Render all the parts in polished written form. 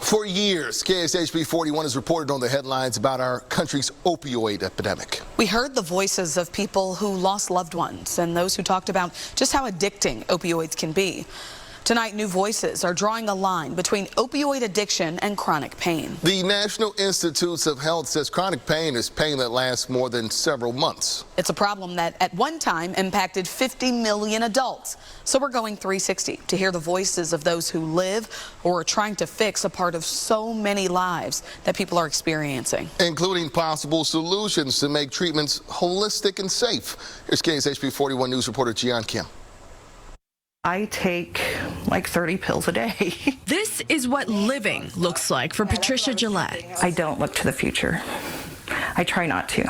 For years, KSHB 41 has reported on the headlines about our country's opioid epidemic. We heard the voices of people who lost loved ones and those who talked about just how addicting opioids can be. Tonight, new voices are drawing a line between opioid addiction and chronic pain. The National Institutes of Health says chronic pain is pain that lasts more than several months. It's a problem that at one time impacted 50 million adults. So we're going 360 to hear the voices of those who live or are trying to fix a part of so many lives that people are experiencing. Including possible solutions to make treatments holistic and safe. Here's KSHB 41 News reporter Gian Kim. I take like 30 pills a day. This is what living looks like for Patricia Gillette. I don't look to the future. I try not to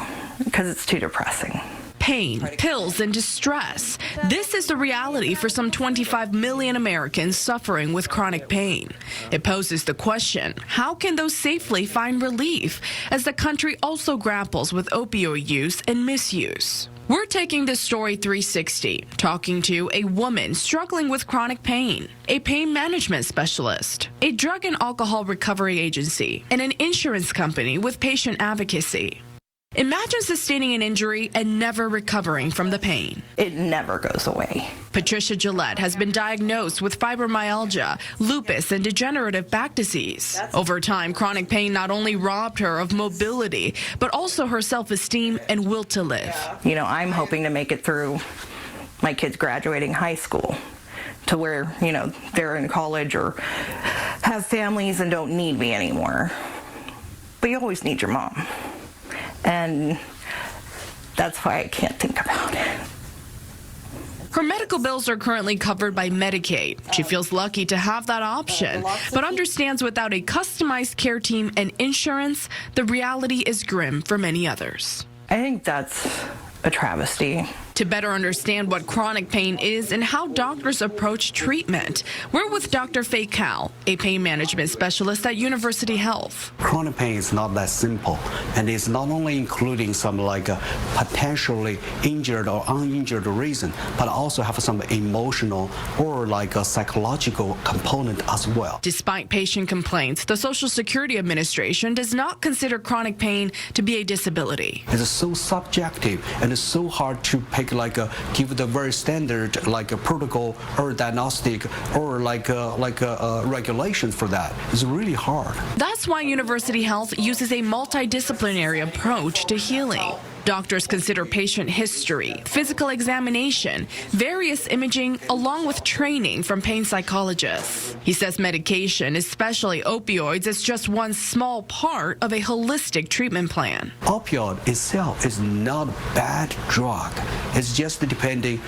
because it's too depressing. Pain, pills, and distress. This is the reality for some 25 million Americans suffering with chronic pain. It poses the question, how can those safely find relief as the country also grapples with opioid use and misuse? We're taking this story 360, talking to a woman struggling with chronic pain, a pain management specialist, a drug and alcohol recovery agency, and an insurance company with patient advocacy. Imagine sustaining an injury and never recovering from the pain. It never goes away. Patricia Gillette has been diagnosed with fibromyalgia, lupus, and degenerative back disease. Over time, chronic pain not only robbed her of mobility, but also her self-esteem and will to live. You know, I'm hoping to make it through my kids graduating high school to where, you know, they're in college or have families and don't need me anymore. But you always need your mom. And that's why I can't think about it. Her medical bills are currently covered by Medicaid. She feels lucky to have that option, but understands without a customized care team and insurance, the reality is grim for many others. I think that's a travesty. To better understand what chronic pain is and how doctors approach treatment, we're with Dr. Faye Cal, a pain management specialist at University Health. Chronic pain is not that simple, and it's not only including some like a potentially injured or uninjured reason, but also have some emotional or like a psychological component as well. Despite patient complaints, the Social Security Administration does not consider chronic pain to be a disability. It's so subjective and it's so hard to give the very standard like a protocol or diagnostic or like a regulation for that. It's really hard. That's why University Health uses a multidisciplinary approach to healing. Doctors consider patient history, physical examination, various imaging, along with training from pain psychologists. He says medication, especially opioids, is just one small part of a holistic treatment plan. Opioid itself is not a bad drug. It's just depending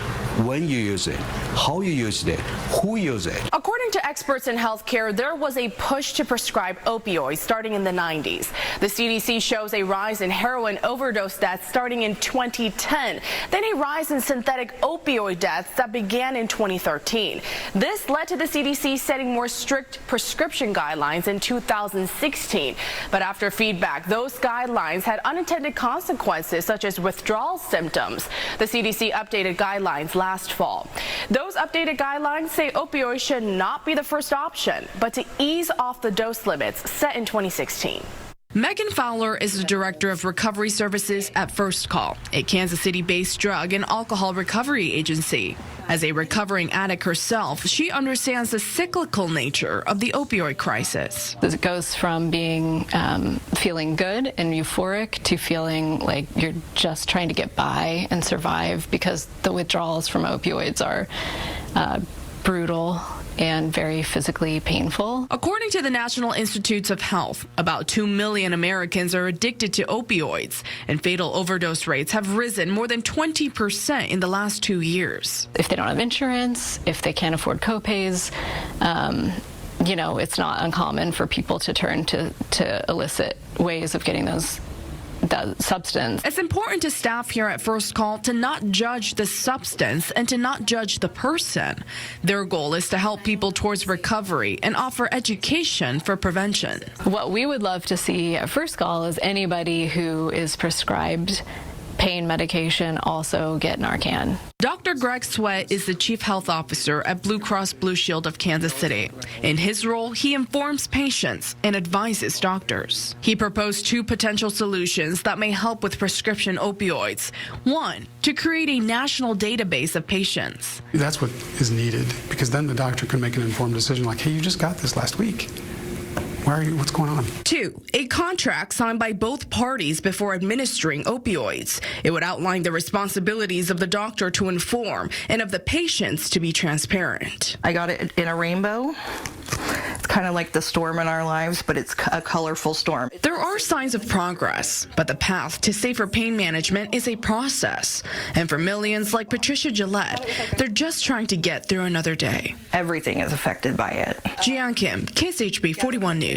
when you use it, how you use it, who uses it. According to experts in healthcare, there was a push to prescribe opioids starting in the 90s. The CDC shows a rise in heroin overdose deaths starting in 2010, then a rise in synthetic opioid deaths that began in 2013. This led to the CDC setting more strict prescription guidelines in 2016. But after feedback, those guidelines had unintended consequences such as withdrawal symptoms. The CDC updated guidelines last fall. Those updated guidelines say opioids should not be the first option, but to ease off the dose limits set in 2016. Megan Fowler is the director of recovery services at First Call, a Kansas City-based drug and alcohol recovery agency. As a recovering addict herself, she understands the cyclical nature of the opioid crisis. It goes from being feeling good and euphoric to feeling like you're just trying to get by and survive because the withdrawals from opioids are brutal and very physically painful. According to the National Institutes of Health, about 2 million Americans are addicted to opioids, and fatal overdose rates have risen more than 20% in the last 2 years. If they don't have insurance, if they can't afford copays, you know, it's not uncommon for people to turn to illicit ways of getting that substance. It's important to staff here at First Call to not judge the substance and to not judge the person. Their goal is to help people towards recovery and offer education for prevention. What we would love to see at First Call is anybody who is prescribed pain medication, also get Narcan. Dr. Greg Sweat is the Chief Health Officer at Blue Cross Blue Shield of Kansas City. In his role, he informs patients and advises doctors. He proposed 2 potential solutions that may help with prescription opioids. One, to create a national database of patients. That's what is needed, because then the doctor can make an informed decision like, hey, you just got this last week. Why are you, what's going on? 2, a contract signed by both parties before administering opioids. It would outline the responsibilities of the doctor to inform and of the patients to be transparent. I got it in a rainbow. It's kind of like the storm in our lives, but it's a colorful storm. There are signs of progress, but the path to safer pain management is a process. And for millions like Patricia Gillette, they're just trying to get through another day. Everything is affected by it. Jian Kim, KSHB 41 News.